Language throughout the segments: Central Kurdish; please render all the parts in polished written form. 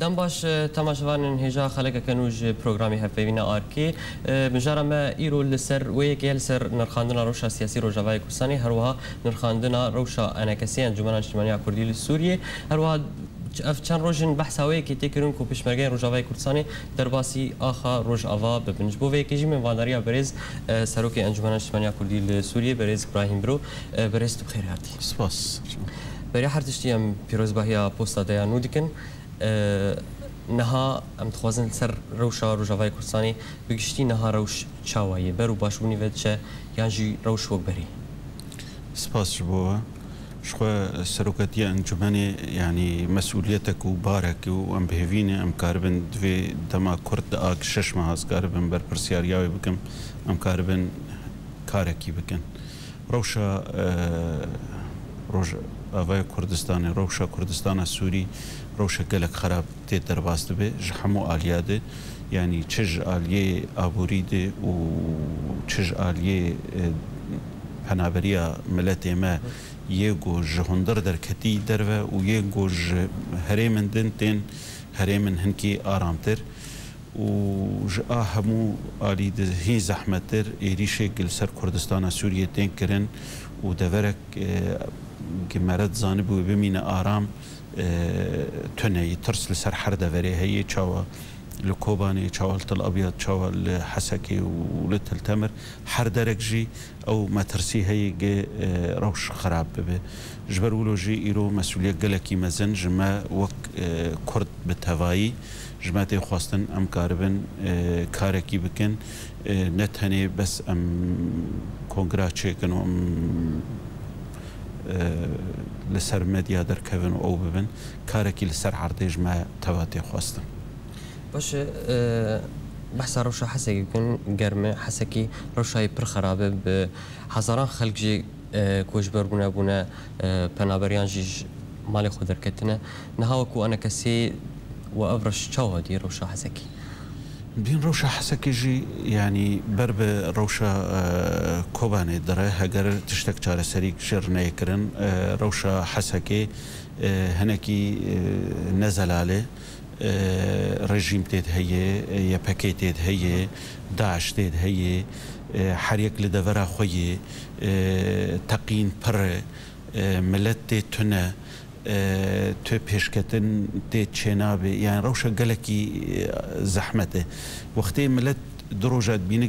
دم باش تماشوان هجا خلق کنوج برنامه هفوینا آرکی مجرد ما ایرو لسر و یک لسر نرخاندنا روشا سیاسی روجاوای کردستانی هر وها نرخاندنا روشا انکسی انجمن اجتماعی کردی سوریه هر وها چند روزن بحثایی که تکرون کو پیشمرگی روجاوای کردستانی در باسی آخا روج آوا ببنج بو وی کیجی من واداریا برز سروک انجمن اجتماعی کردی سوریه برز ابراهیم برو برز تو خیر هاتی سپاس برای هر تشتیم پیروز باهیا پوستا دیا نودکن نها ام تخوازن سر روشا روجاوای کردستانی بگشتی نها روش چاوایی برو باشونی ود چه یعنی روش وبری سپاس جبوه شخوا سروكتيا انجماني يعني مسؤوليتك وبارك وام بهفيني ام كاربن دوي دما كرد اك شش ماهز كاربن بر برسيارياوي بكم ام كاربن كاركي بكن روشا روج اوای کردستان روشا کردستان سوری روشا گلک خراب تی درباست به جحمو آلیاده يعني تشج آلیه آبوریده و تشج آلیه پنابریا ملت ما يجوج هندر در كتي دروا ويجوج هريمن دنتين هريمن هنكي آرامتر وجاهمو آلي هي زحمتر إيريشة جل سر كردستان سوريا تنكرن ودفرك جمرت زانب وبمين آرام تنهي ترسل سر حردة فري هي تشاوا لكوباني تشاولت الأبيض تشاول حسكي ولت التمر حر درجي أو ما ترسي هي روش خراب به جبرولو جي إيرو مسؤولية جلكي مزن جما وك كرد بالتواي جماعتي خواستن أم كاربن كاركي بكن نتهني بس أم كونغراتشي كانوا أم لسر مديا در كفن أو ببن كاركي لسر عرضي جما تواتي خواستن باش بحث روشا حسكي يكون جرمه حسكي روشاي پر خرابه بهزاران خلق جي كوجبر بنا بنابريان جي مالي خدر كتنا نهاوكو انا كسي وافرش تشاو دي روشا حسكي بين روشا حسكي جي يعني برب روشا كوباني درا هجر تشتك شار سريك شرنا يكرن روشا حسكي هنكي نزل عليه رژیم تید هیه یا پاکت تید هیه داعش تید هیه حریک لدورا خویه تقین پر ملت تید تنه تو پیشکتن تید چنابه یعنی روشا گلکی زحمته وقتی ملت دروجات بینه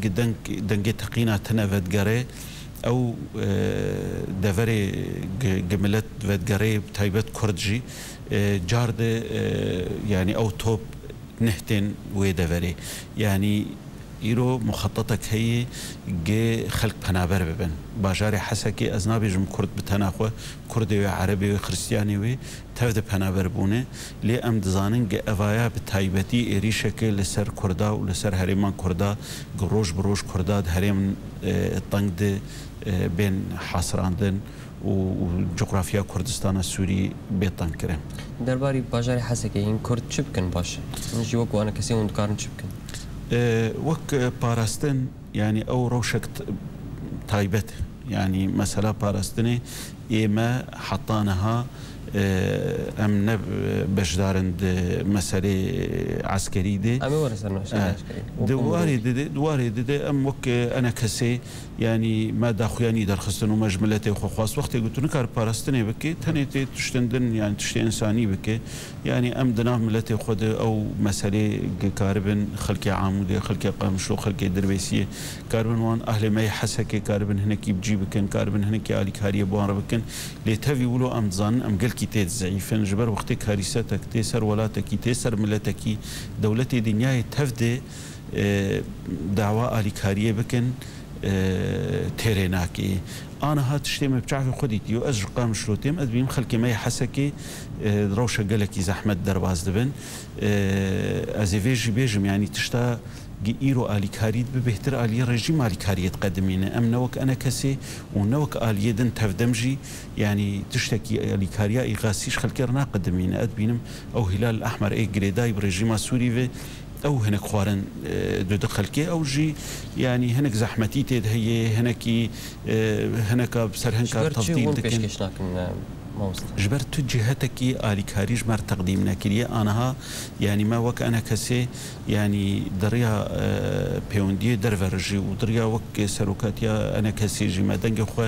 دنگ تقینا تنه ودگره او دوري جملت ودگره تایبت کردجی جارد يعني او توب نهتن ويدفري يعني إيرو مخططك هي جي خلق بنابر ببن باجاري حسكي أزنابي جم كرد بتناخوه كردي وعربي وخريستياني وي تفد بنابر بونه لي أم دزانن جي أفايا بتايبتي إيري شكل لسر كردا ولسر هريمان كردا جروج بروج كردا هريم طنقد بين حاصراندن وجغرافيا كردستان السوري بيطان كريم درباري باجاري حسكي إن كرد شبكن باش نجي وكو أنا كسي وندكارن شبكن وك باراستن يعني أو روشك تايبت يعني مثلا باراستني إما حطانها ام نب بجدارند مسألة عسكري دي أمي ورسنا عسكري دواري دي ام وك انا كسي يعني ما داخوياني در خستن ومجملتي وخو خاص وقت قلت نكار باراستني بكي تاني تشتندن يعني تشتي انساني بكي يعني ام دنا ملتي خود او مسألة كاربن خلقي عامودي خلقي قامشو خلقي دربيسيه كاربن وان اهل ما يحسكي كاربن هناك يبجي بكن كاربن هناك الي كاريه بوان بكن لتفي ولو ام ظن ام قال كي ضعيفا جبر وقت كارثتك تيسر ولاتك تيسر ملتك دولتي دنياي تفدي دعوة آلي كاريه بكن تيريناكي انا هات شتي ما بتعرف خديتي واجر قام شروتيم ادبيم خلكي ما يحسكي روشه قالكي زحمه درباز دبن ازيفيجي بيجم يعني تشتا إيرو آلي كاريد ببهتر آلي رجيم آلي كاريد قدمين أم نوك أنا كسي ونوك آلي دن تفدمجي يعني تشتكي آلي كاريا إغاسيش خلكرنا قدمين أدبينم أو هلال الأحمر إيه قريداي برجيم سوري في أو هناك خوارن دو دخل كي أو جي يعني هناك زحمتي تيد هي هناك بسر هناك تفضيل دكين جبر تو جهتك آلي كاريج مر تقديم نكريه أنها يعني ما وك أنا كسي يعني دريا بيوندي درفرجي ودريا وك سروكاتيا أنا كسي جي ما دنج خو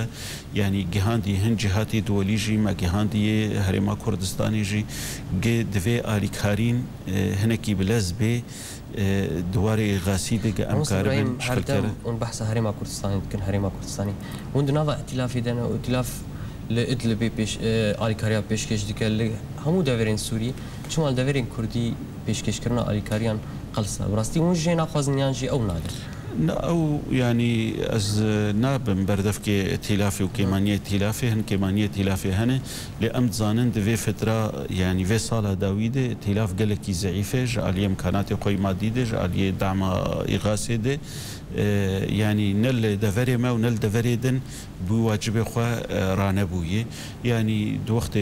يعني جهاندي هن جهاتي دوليجي ما جهاندي هرما كردستاني جي دفي آلي كارين هنكي بلزبي دواري غاسيدة أمكار هردم ونبحث هرما كردستاني كن هرما كردستاني وندنا ائتلاف دنا ائتلاف لإدلب بيش آليكاريا بيشكش ديكال همو دافرين سوري شمال دافرين كردي بيشكش كرنا آليكاريان قلصة براستي ونجينا خوازنيان جي أو نادر أو يعني از ناب بردف كي ائتلافي وكيمانية ائتلافي هن كيمانية ائتلافي هن لأمد زانن دفي فترة يعني في صالة داويدة ائتلاف قلقي ضعيفة جعلي إمكانات قوي مادية جعلي دعم إغاثة ده يعني نل دفري ما ونل دفري دن بواجب خوا رانبويه يعني دوقت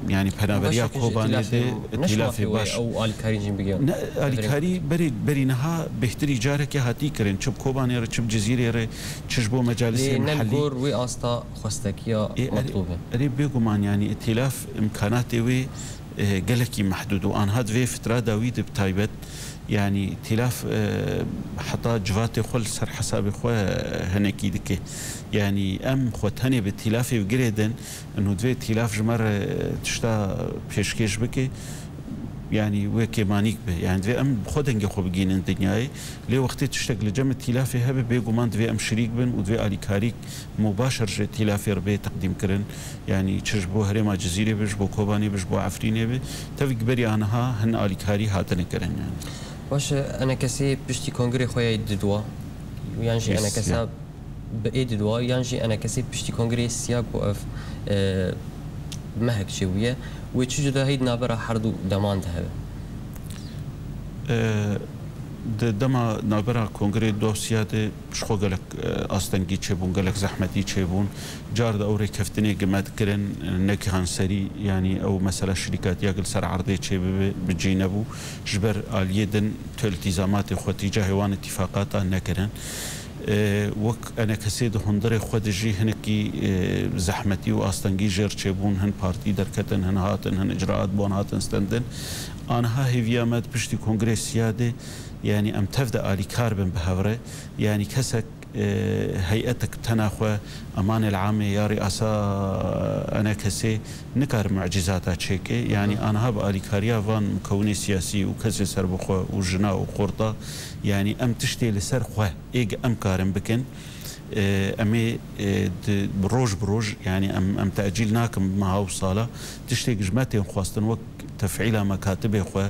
يعني بنابريا كوباني ائتلافي باش او آليكاري جيم بيجون آليكاري بري نها بهتري جارك هاتي كرن شب كوباني ر شب جزيرة ر تشبو مجالس محلي نلقور وي أستا خستكيا مطلوبة ري بيجومان يعني ائتلاف إمكاناته وي قلقي محدود وأن هاد في فترة داويد بتايبت يعني ائتلاف حتى جواتي خل سر حساب خوا هنكي دكي يعني ام خوتني بائتلافي وقريدن انه دوي ائتلاف جمر تشتا بيشكيش بكي يعني وكي مانيك به يعني دوي ام خودنجي خو بجين الدنياي لي وقت تشتغل لجم ائتلافي هبه بيجومان دوي ام شريك بن ودوي آليكاريك مباشر ائتلافي ربي تقديم كرن يعني تشبو هرما جزيره بجبو كوباني بجبو عفرينه به تفق بري انها هن آليكاري هاتن كرن يعني باش انا كسي بشتي كونغري خويا يددوا يانجي انا كسا بايد دوا يانجي انا كسي بشتي كونغري سياق وقف مهك شويه وتشجد هيد نابرا حردو دمان ده دما نابرا كونغري دوسياده شخو قالك اصلا تشيبون قالك زحمتي تشيبون جارد اوري كفتني قمات كرن نكهان سري يعني او مثلا شركات ياقل سر عرضي تشيب بجينبو جبر اليدن التزامات خو تجاه وان اتفاقات نكرن وك انا كسيد هندري خود جي هنكي زحمتي واستنجي جير تشيبون هن بارتي دركتن هن هاتن هن اجراءات بون هاتن ستندن انا هاي فيامات بشتي كونغرس سياده يعني ام تبدا آليكار بن بهوره يعني كسك هيئتك تناخوا امان العامه يا رئاسه انا كسي نكار معجزاتها تشيكي يعني انا هب آليكاريا فان مكوني سياسي وكسي سربخوا وجنا وقرطه يعني ام تشتي لسر خوا ايج ام كارم بكن امي بروج يعني ام تاجيل ناكم ما وصاله تشتي جماتي خواستن وقت تفعيل مكاتبه خوا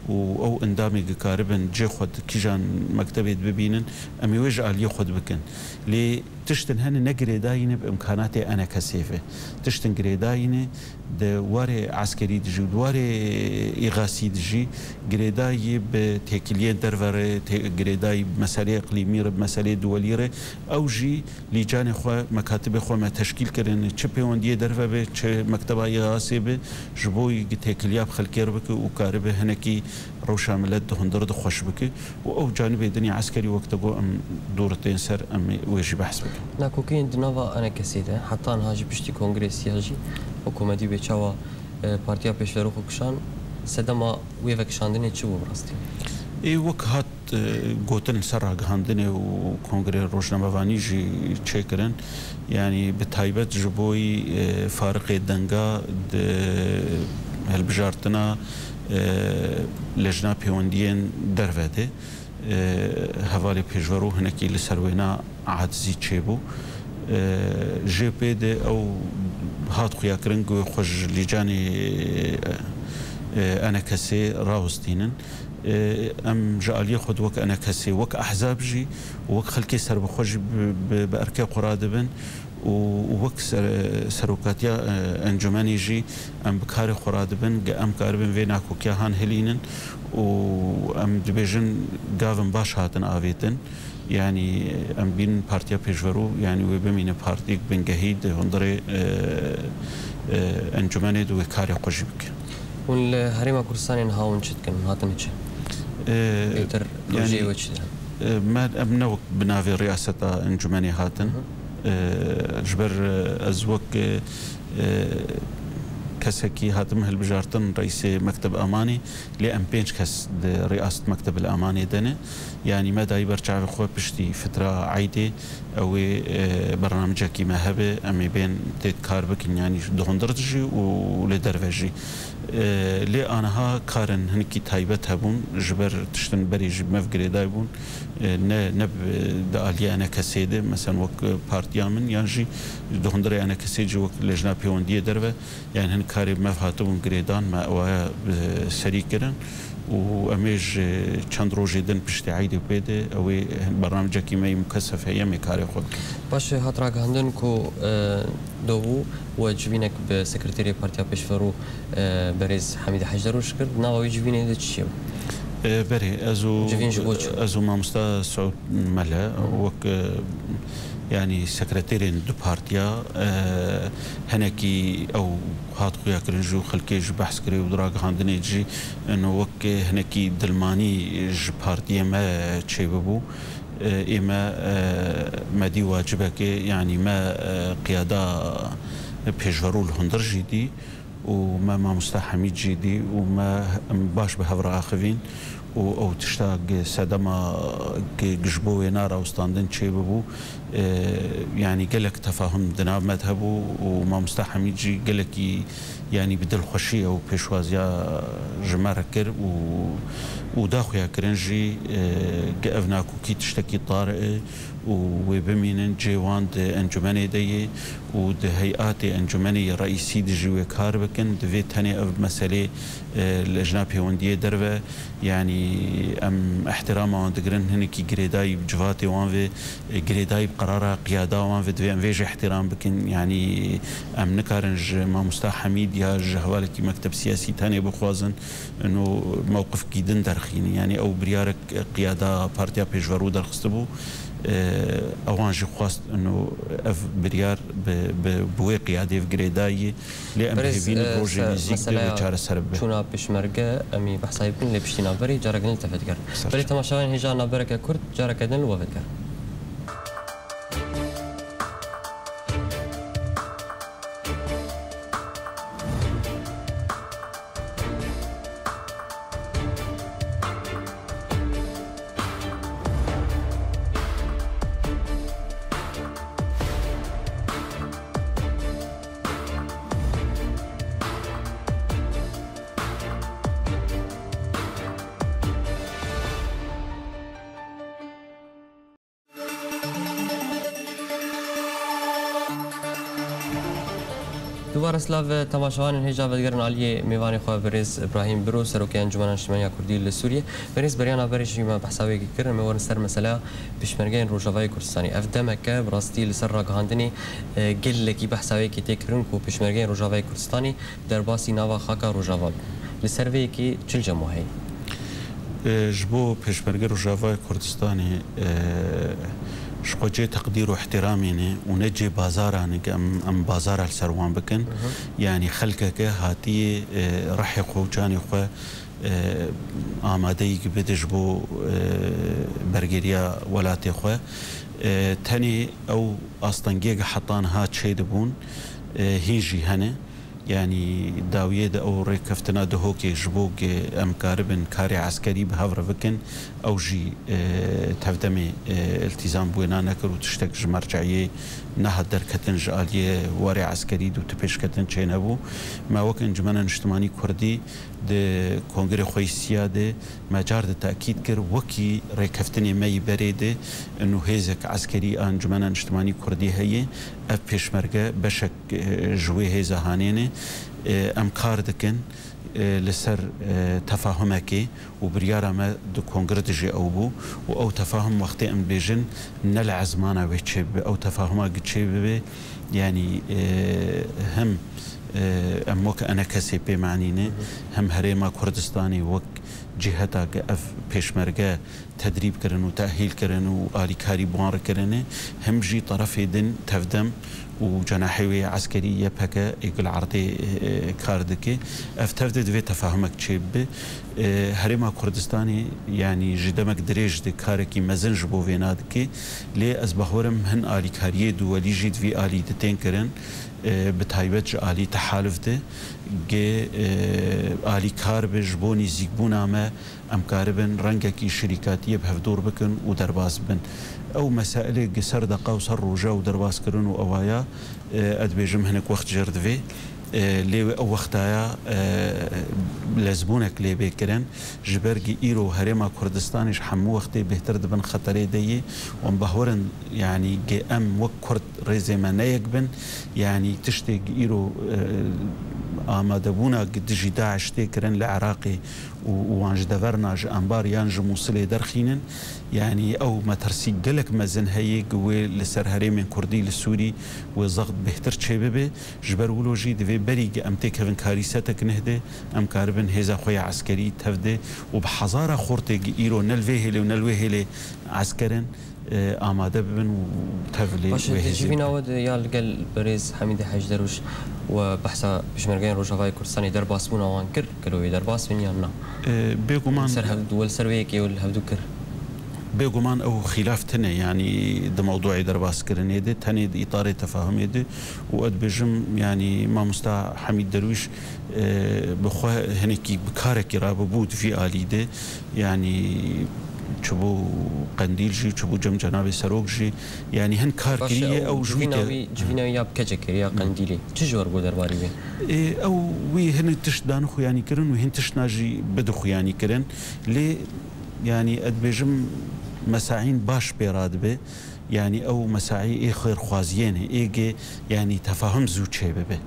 او اندامي قاربن جي خود كيجان مكتبه ببينن امي وجه الي خود بكن لي تشتن هن نقري داينه بامكاناتي انا كسيفه تشتن قري داينه دواري عسكري دجي دواري اغاثي دجي قري داي بتكليين درفر قري داي بمساله اقليميه بمساله دوليه او جي لجان خو مكاتب خو ما تشكيل كرن تشبيونديه درفه به مكتبه اغاثي به جبوي تكلياب خلكير بك وكاربه هنكي روشا ملد هندرد خوش بك او جانب الدنيا عسكري وقت جو ام دورتين سر ام ويجي بحث بك ناكو كين دنافا انا كسيده حتى انا هاجي بشتي كونغرس ياجي حكومتي بيتشاوا بارتيا بيشلرو كشان سدما ويفك شاندني تشو براستي اي وك هات قوتن سرع هاندني وكونغري روشنا مفانيجي تشيكرن يعني بتايبت جبوي فارق الدنقا هالبجارتنا لجنة بيوندين درفته هوالي بيجورو هناكي لسروينا عادزي تشيبو جي بي دي او هات خويا كرنجو خوش لجاني انا كسي راوستينن ام جالي خد وك انا كسي وك احزاب جي وك خلكي سر بخوش باركي قرادبن ووك سروكاتيا انجماني جي ام بكاري خرادبن ام كاربن فيناكو كيهان هلينن وام دبيجن قافن باش هاتن آفيتن يعني ام بين بارتيا بيجورو يعني وبمين بارتيك بن جهيد هندري انجماني دو كاري قجبك والهريمة كردستاني نهاون شتكن هاتن هيك يعني ما امنوك بنافي رئاسة انجماني هاتن جبر ازوك كسكي هاتم هالبجارتن رئيس مكتب أماني لأم بينش كس رئاسة مكتب الأماني دنا يعني ما داي برجع بخوة بشتي فترة عيدة أو برنامجك ما هبه أمي بين تذكار بكن يعني دهون درجي ولدرجي لي أنا ها كارن هنكي تايبت هبون جبر تشتن بري جب مفقري دايبون نب دالي أنا كسيدة مثلا وك بارتيامن يعني دهون دري أنا كسيجي وك لجنة بيوندية دربة يعني هن كاري مفهاتون قريدان ما أوها سريكرن وأميج چند روزی دن پشت عیدی بده او برنامج کی می مکثف هی می کاری خود باشه هاتراک هندن کو دو و جوینک به سکرتری پارتیا پیشورو بریز حمید حجدروش کرد ناوی جوینه چیه بری ازو ما مستا سعود ملا وك يعني سكرتيرين دو بارتيا هناكي او هات خويا كرنجو خلكي جو بحث كري ودراغ هاندني جي انه وك هناكي دلماني ج بارتيا ما تشيببو اما ما دي واجبك يعني ما قياده بيجورو الهندر جدي وما مستحمي جدي وما باش بهفر اخفين او تشتاق سدما جبوه نار او ستاندن تشي ببو يعني قالك تفاهم دنا مذهبه وما مستحم يجي قالك يعني بدل خشيه او بيشوازيا جماركر وداخويا كرنجي قفناكو كي تشتكي طارئ وبمين جيواند انجماني دي ود هيئات انجماني رئيسي دي جوي كاربكن دفي تاني اف مسألة الاجناب هوندية دربة يعني ام احترامه وان دقرن هنكي قريداي بجواتي وان في قريداي بقرارة قيادة وان في دفي انفيج احترام بكن يعني ام نكارنج ما مستح حميد يا جهوالكي مكتب سياسي تاني بخوازن انه موقف كيدن درخيني يعني او بريارك قيادة بارتيا بيجورو درخستبو اوان جي خواست انه اف بريار بوي قيادي في قريداي لان هيفين بروجي ميزيك بچار سرب چونا پشمرگه امی بحثای بن لبشتینا بری جارگن التفت کرد بری تماشاوین هجان برکه کرد جارکدن لوفت کرد دوباره سلاو تماشاوان هجا ودگرن علی میوانی خواه بریز ابراهیم برو سروکی انجمن اجتماعی کردی لسوریه بریز بریان آوریش ما بحثاوی کردن میورن سر مسئله پیشمرگین روجاوای کردستانی افدمکه براستی لسر راگهاندنی گل کی بحثاوی کی تکرن کو پیشمرگین روجاوای کردستانی در باسی نوا خاکا روجاوا لسر وی کی چل جمعه جبو پیشمرگین روجاوای کردستانی شقوجي تقدير واحترامي ونجي بازاراني ام بازار السروان بكن يعني خلقك هاتي رحقو جاني خو آمادهی که بدجبو برگریا ولاتي خو تاني او استنجيق حطان هات شي دبون هيجي هنه يعني داوية او ركفتنا دهوكي جبوك ام كاربن كاري عسكري بهافر فكن او جي تفدمي التزام بوينا نكر وتشتك جمرجعيه نهد دركتن جاليه وري عسكري دو تبيش كتن چين ابو ما وك انجمن اجتماعي كردي د كونغري خوي سياده مجار د تاكيد كر وكي ركفتني مي بريده انه هيزك عسكري انجمن اجتماعي كردي هي اف بيشمرگه بشك جوي هيزه هانينه ام كار دكن لسر تفاهمك وبريارة ما دو كونغرت جي او بو او تفاهم وقت ام بيجن نلع زمانه ويتشيب او تفاهمه تشيب يعني هم ام وك انا كسي بي معنينه هم هريما كردستاني وك جهتك اف بيشمرگه تدريب كرن وتأهيل كرن وآلي كاري بوار كرن هم جي طرف دن تفدم وجناحي عسكري يبهك يقول عرضي كاردك افتفد في تفاهمك تشيب هرما كردستاني يعني جدمك دريج دي كاركي مزنج بو فينادك لي ازبهورم هن آلي كاريه دولي جيد في آلي تتنكرن بتایبەت ئالی تەحالفدە ئالی کار بە ji بۆ نزیکبوونا me ئەمکارە بن ڕەنگێکی شریکاتیە هەفتۆر بکەن و دەرباز بن ئەو مەسائلێک سەر دەقا و سەر ڕۆژە و دەربازکردن و ئەوایە ئەدبێژم هەنێک وەخت ژێردوێ لێوێ ئەو وەختایە لەزبوونێک لێبێکردن ji ber ئیرۆ هەرێما کوردستانیش هەموو وەختێ بهتر دەبن خەتەرێ دەیە وم بەهۆرن یعنی ئەم وەک کورد ڕێزێمە نەیەک بن یعنی تشتێک ئیرۆ ئامادەبوونا دژی داعش تێکردن لە عێراقی وانج دەڤەرنا ji ئەمبار یان ji مووسڵێ دەرخینن یعنی ئەو مەترسی gelek mezin heye wê li ser herêmên Kurdî li Sûrî wê zext bêhtir çê bibe ji ber wilo jî divê berî em têkevin karîsetek nihde em karibin hêza xwe ya eskerî tevde û bi hezara xortê îro nel vê hêlê û nel wê hêlê eskerin آماده ببن و تفلي جيبين عود يا لقل بريز حميد حاج دروش وبحثا بشمرجين روجافاي كورساني درباس بونا وانكر كلوي درباس من يانا بيقومان سر هبدو والسرويك يول هبدو كر بيقومان او خلاف تنه يعني ده موضوع درباس كرني ده تاني اطار تفاهم ده وقد بجم يعني ما مستا حميد درويش بخوا هنكي بكارك راببود في آلي ده يعني چبو قندیل جی چبو جم جناب سروک جی یعنی هن کار کریه او جویناوی یا بکجه یا قندیلی چه جور بود درباری بین او وی هن تشت دان خویانی کرن و هن تشت ناجی بد خویانی کرن لی یعنی ادبجم مساعین باش بیراد به یعنی او مساعی ای خیر خوازیانه ایگه یعنی تفاهم زود چه به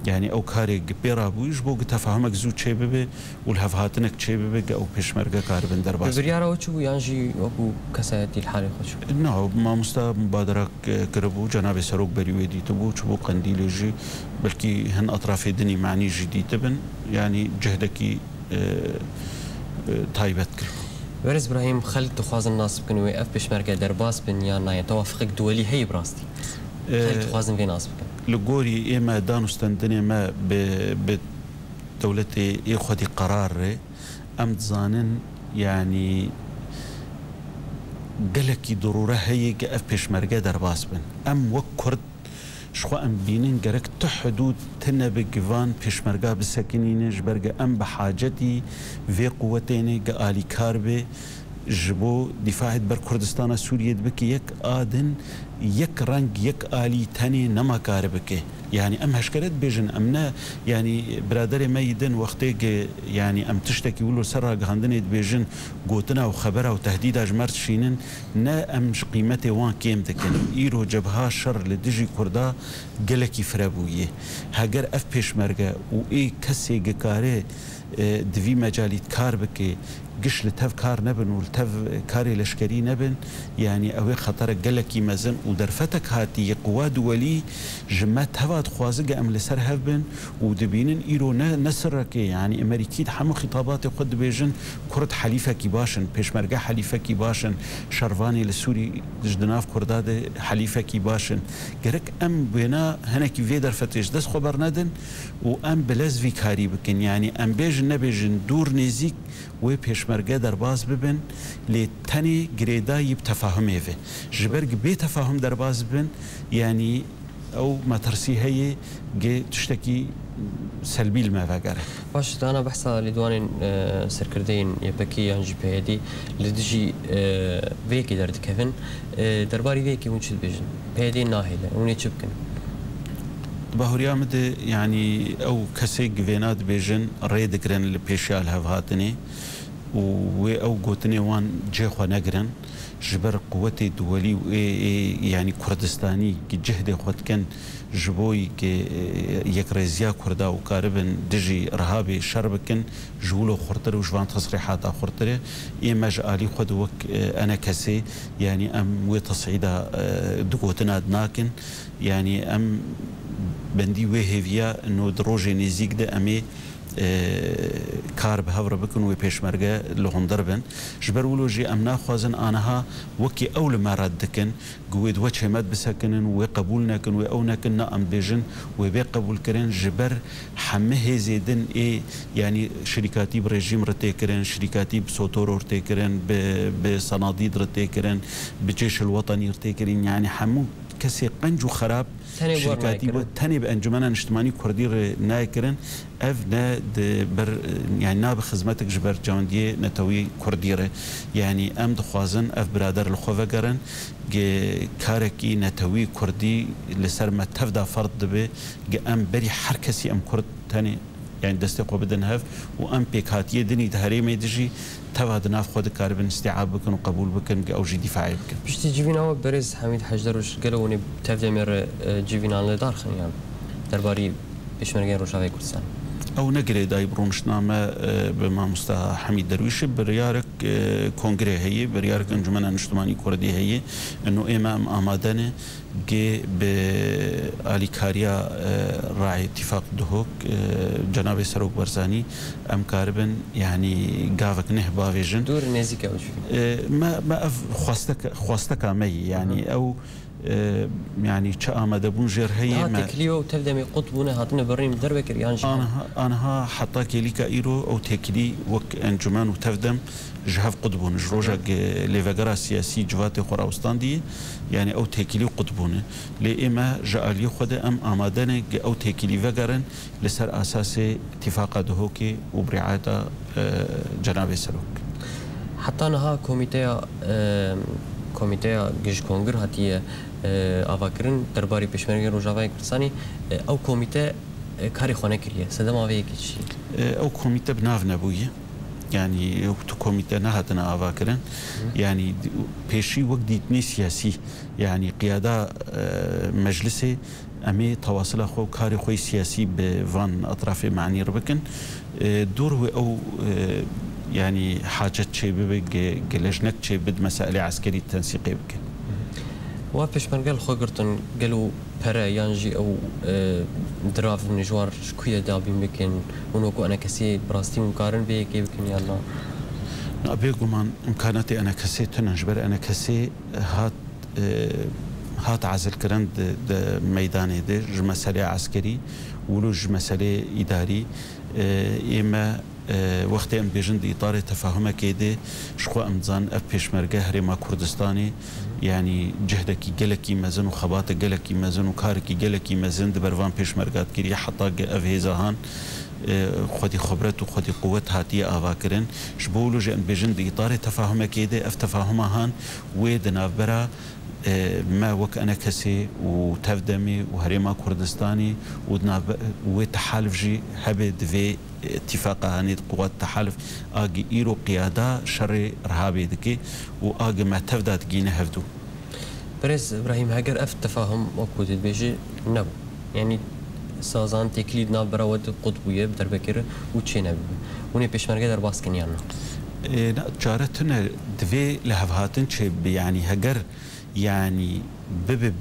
يعني او كاري بيرا بويش بو تفاهمك زود شي ببي والهفهاتنك شي ببي او بيشمرقه كاربن درباس بريارا وچو يانجي او كساتي الحالي خوش نو ما مستا مبادره كربو جناب سروك بريويدي تبو چبو قنديل جي بلكي هن اطراف الدنيا معني جديد تبن يعني جهدكي تايبت كربو ورز ابراهيم خلق تخواز الناس بكن ويقف بيشمرقه درباس بن يانا توافقك دولي هي براستي خلق تخوازن في ناس بكن لغوري إما دانستندني ما بدولتي يخدي قرار أم تزانن يعني قالك ضرورة هي أف بيشمرقة درباس بن أم وكرد شخو أم بينين قالك تحدود تنبي جوان بيشمرقة بالسكنين جبرقة أم بحاجتي في قوتين قالي كاربي جبو دفاع بر كردستان سوريا بكي يك آدن يك رنگ يك آلي تاني نما كاربكي يعني ام هشكرت بيجن امنا يعني برادر ميدن وقتي يعني ام تشتكي ولو سرا غاندن بيجن غوتنا وخبرها وتهديدا جمرت شينن نا امش قيمته وان كيم تكن ايرو جبهه شر لدجي كردا قلكي فرابويه هاجر اف بيشمرغا و اي كسي كاري دوی مجالیت کار بکه گش لتف کار نبن و لتف کاری لشکری نبن یعنی اوی خطر گلکی مزن و درفتک هاتی قوا دولی جمعت هواد خوازگ ام لسر هف بن و دبینن ایرو نسر که یعنی امریکید همه خطابات خود بیجن کرد حلیفه کی باشن پیشمرگه حلیفه کی باشن شروانی لسوری جدناف کرداد حلیفه کی باشن گرک ام بنا هنکی وی درفتش دست خبر ندن و ام بلز وی کاری بکن یعنی ام بیجن نبیجن دور نزیک و پیشمرگه در باز ببن لتنی گریدایی بتفاهمه و جبرگ بی تفاهم در باز ببن یعنی او ما ترسي هي جي تشتكي سلبي المفاجأة. باش أنا بحثا لدوان سركردين يبكي عن جي بي دي لدجي فيكي درد كيفن درباري فيكي ونشد بيجن بي دي ناهيلة ونيتشبكن. باهوريا مد يعني او كسي فينات بيجن ريد كرن لبيشال هفهاتني و او قوتني وان جيخوا نقرن جبر قوتي دولي يعني كردستاني جهد خود كان جبوي يكرزيا كردا وكاربن دجي رهابي شربكن جولو خرطر وجوان تصريحات خرطر ايماج الي خود وك انا كسي يعني ام وتصعيدا دقوتنا دناكن يعني ام بندي وهيفيا انه دروجي نزيك ده امي کار به هفره بکن و پیشمرگه لهندر بن جبر ولوجی امنا خوازن آنها وکی اول مراد دکن گوید و چه مد بسکنن و قبول نکن و او نکن نه ام بیجن و بی قبول کرن جبر همه زیدن یعنی شرکاتی برژیم رته کرن شرکاتی بسوتور رته کرن به صناديد رته کرن به جيش الوطني رته کرن یعنی همو کسی قنج و خراب شركاتي تاني بانجمن اجتماعي كردير نايكرن اف نا بر يعني ناب خدمتك جبر جانديه نتوي كرديره يعني ام دخوازن اف برادر الخوفه قرن كاركي نتوي كردي لسر ما تفدا فرض به ام بري حركسي ام كرد تاني يعني دستقو بدن هف وام بيكاتيه دني دهري ميدجي تفاد ناف خود كاربن استيعاب بكن وقبول بكن او جي دفاعي بكن باش تجيبينا هو برز حميد حجدروش قالوا اني تفدمر جيبينا لدار خنيان درباري بيشمرغين روشاوي كردستان او نقري داي برونشنامه بما مستوى حميد درويش بريارك كونغري هي بريارك انجمن اجتماعي كردي هي انه امام امادنه جي باليكاريا راعي اتفاق دهوك جناب سروق برزاني ام كاربن يعني قافك نهبا فيجن دور نزيكا وش ما خواستك مي يعني او يعني آمده بون جر هي ما تكليو تبدأ قطبونه هاتنا بريم دربك ريان أنا حتى كليكا إيرو أو تكلي وك أنجمان وتفدم جهف قطبون جروجا لفجرا سياسي جوات خراوستان دي يعني أو تكلي قطبونه لإما جالي خده أم آمدنه أو تكلي فجرن لسر أساس اتفاق دهوكي وبرعاية جناب سلوك حتى أنها كوميتيا جيش كونغر هاتيه آواکرین درباره پیشمرگی روجاوای کردستانی او کمیته کاری خانه کریه سدم آوی کیچی او کمیته بناو نبویه يعني تو كوميتي نهاتنا آواكرن يعني بيشي وقت ديتني سياسي يعني قيادة مجلسي أمي تواصل أخو كاري خوي سياسي بفان أطراف معني ربكن دور هو أو يعني حاجة شيء ببقى لجنك شيء بد مسائل عسكري تنسيقي بكن وبيشمرگه خو گرتن گلو پره یانجی او دراف نجوار شکویه دابیم بکن اونو انا کسی براستی مقارن به کی بکن یا لا نبيقو من امكاناتي انا كسي تنجبر انا كسي هات عزل كرند ميداني دي مسألة عسكري ولوج مسألة إداري إما وقت ام بيجن دي اطار تفاهم كيدي شخو امزان اف بيشمرگه هرما كردستاني يعني جهدكي جلكي مزن وخبات جلكي مزن وكاركي جلكي مزن دبروان بيشمرگات كري حتى اف هيزاهان خودي خبرت وخودي قوت هاتي آواكرن شبولو جن بيجن دي اطار تفاهم كيدي اف تفاهمهان ويدنا برا ما وك أنا كسي وتفدمي وهريما كردستاني وتحالف جي هبد في اتفاق هاني قوات تحالف آجي إيرو قيادة شر رهابي دكي وآجي ما تفدات جينا هفدو برز إبراهيم هاجر أف تفاهم وكود بيجي نبو يعني سازان تكليد ناب براود قطبية بدربكر وتشي نبو وني بيشمرگه در باسكن يانا جارتنا دفي لهفهاتن شي يعني هاجر يعني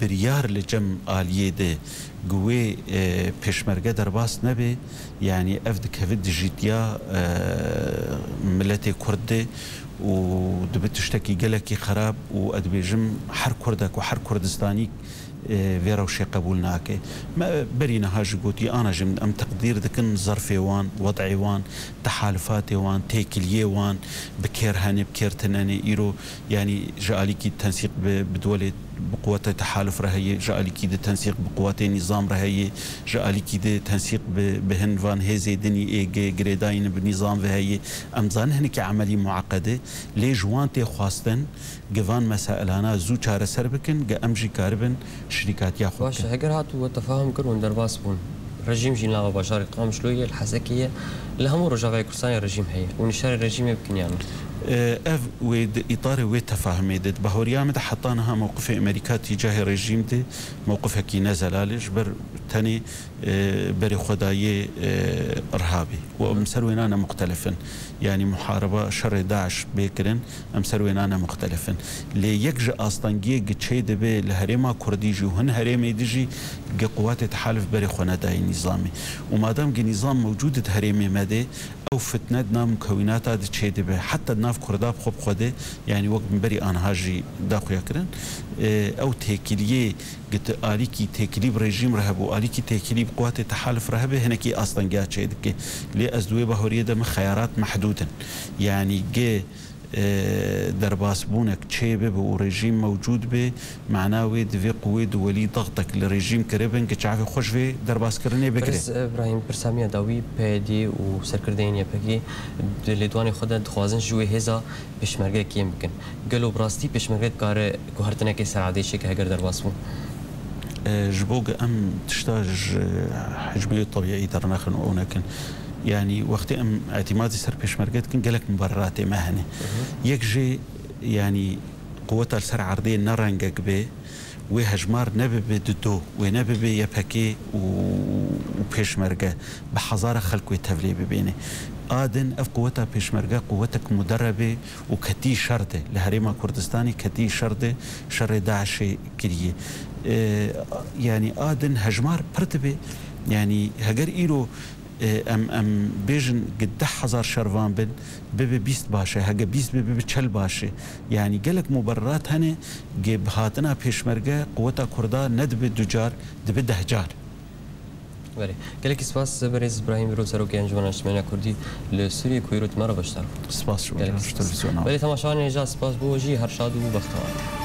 بريار لجم آلية ده قوي بيشمرگه در باس نبي يعني افدك هفد جيتيا ملتي كرده ودبت تشتكي قلكي خراب وادبيجم حر كردك وحر كردستاني فيرا وشي قبولناك ما برينا هاج قوتي انا جم ام تقدير ذكن ظرفي وان وضعي وان تحالفاتي وان تيكليه وان بكير هاني بكير تناني ايرو يعني جاليكي التنسيق بدولة بقوات تحالف رهي جاليكي التنسيق بقوات نظام رهي جاليكي التنسيق بهن فان هيزي دني اي جريداين بنظام وهي امزان هنك عملي معقده لي جوانتي خواستن جوان مسائل هنا زو چاره سر بكن امجي كاربن شركات ياخذ باش هجر هاتو وتفاهم كرون درباس بون رجيم جينا بشار قام شلويه الحسكيه لهم رجاوي كردستان رجيم هي ونشار الرجيم يمكن يعني اف ويد اطار وتفاهم دد بهوريا مد حطانها موقف امريكا تجاه رجيم دي موقفها كي نزلالش بر تاني بري خداي ارهابي ومسروينانا مختلفا يعني محاربه شر داعش بكرن امسروينانا مختلفا لي يكج اصطنجي تشيد به الهريما كرديجي وهن هريمي ديجي قوات تحالف بري خناداي نظامي وما دام نظام موجود هريمي مدي او فتنتنا مكوناتها تشيد به حتى ناف كرداب خب خده يعني وقت بري انهاجي داخل يكرن او تهكيليه قلت آليكي تهكيليب رجيم رهبو آليكي تهكيليب قوات تحالف رهبه هناكي اصلا جات شيدك لي ازدوي بهوريه ده خيارات محدودا يعني جي درباس بونك تشيبه ورجيم موجود به معناه دفي قوي دولي ضغطك للرجيم كربن كتشافي خوش في درباس كرني بكري برس ابراهيم برسامية داوي بيدي وسركردين يبكي لدواني خدا دخوازن جوي هزا بشمرگه كي يمكن قالوا براستي بشمرگه كار كهرتنا كي سرعدي شي كهجر درباس بون جبوق ام تشتاج حجمي طبيعي درناخن ونكن يعني وقت ام اعتمادي سر بيشمرقت كن قالك مبررات مهني يكجي يعني قوتها السر عرضية نرنقك به وهجمار نبي بدو ونبي يبكي وبيشمرقه بحضارة خلق وتفلي ببيني آدن اف قوتها بيشمرقه قوتك مدربة وكتي شرطة لهريما كردستاني كتي شرطة شر داعش كريه يعني آدن هجمار برتبه يعني هجر إيرو ام بيجن قد 10,000 شروان بن ببي بيست باشه هجا بيست ببي بتشل باشه يعني قالك مبررات هني جيب هاتنا بيشمرقه قوتها كردا ندب دجار دب دهجار بله قالك سپاس بريز ابراهيم رو سروكي انجمن اجتماعي كردي لسوريا كويروت مرة بشتر سپاس شو تلفزيون بله تماشاوان اینجا سپاس بوجی هر شاد و بختوان